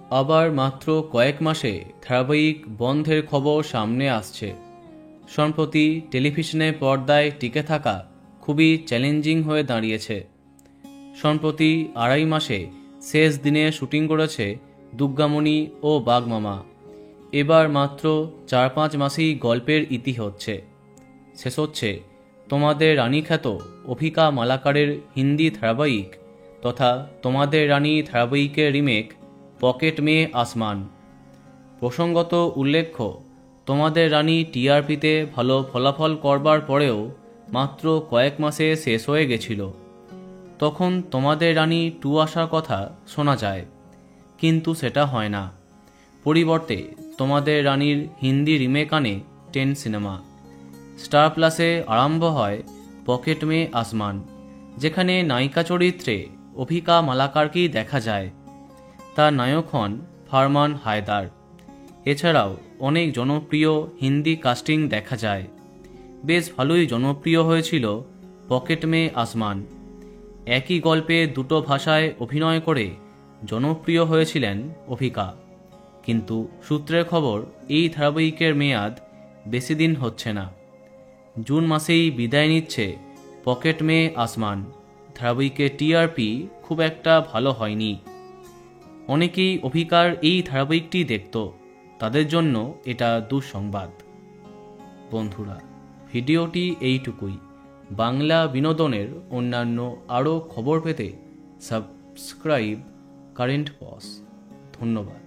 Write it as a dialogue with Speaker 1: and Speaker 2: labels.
Speaker 1: আবার মাত্র কয়েক মাসে ধারাবাহিক বন্ধের খবর সামনে আসছে। সম্প্রতি টেলিভিশনে পর্দায় টিকে থাকা খুবই চ্যালেঞ্জিং হয়ে দাঁড়িয়েছে। সম্প্রতি 2.5 মাসে শেষ দিনে শুটিং করেছে দুর্গামণি ও বাঘমামা। এবার মাত্র 4-5 মাসেই গল্পের ইতি হচ্ছে। শেষ হচ্ছে তোমাদের রানী খ্যাত অভিকা মালাকারের হিন্দি ধারাবাহিক তথা তোমাদের রানী ধারাবাহিকের রিমেক পকেট মেয়ে আসমান। প্রসঙ্গত উল্লেখ্য, তোমাদের রানী টিআরপিতে ভালো ফলাফল করবার পরেও মাত্র কয়েক মাসে শেষ হয়ে গেছিল। তখন তোমাদের রানী 2 আসার কথা শোনা যায়, কিন্তু সেটা হয় না। পরিবর্তে তোমাদের রানীর হিন্দি রিমেক আনে 10 সিনেমা। স্টার প্লাসে আরম্ভ হয় পকেট মেয়ে আসমান, যেখানে নায়িকা চরিত্রে অভিকা মালাকারকেই দেখা যায়। তার নায়ক হন ফারমান হায়দার। এছাড়াও অনেক জনপ্রিয় হিন্দি কাস্টিং দেখা যায়। বেশ ভালোই জনপ্রিয় হয়েছিল পকেট মেয়ে আসমান। একই গল্পে দুটো ভাষায় অভিনয় করে জনপ্রিয় হয়েছিলেন অভিকা। কিন্তু সূত্রের খবর, এই ধারাবাহিকের মেয়াদ বেশি দিন হচ্ছে না। জুন মাসেই বিদায় নিচ্ছে পকেট মেয়ে আসমান। ধারাবাহিকের টিআরপি খুব একটা ভালো হয়নি। অনেকেই অভিকার এই ধারাবাহিকটি দেখত, তাদের জন্য এটা দুঃসংবাদ। বন্ধুরা, ভিডিওটি এইটুকুই। বাংলা বিনোদনের অন্যান্য আরও খবর পেতে সাবস্ক্রাইব কারেন্ট পজ। ধন্যবাদ।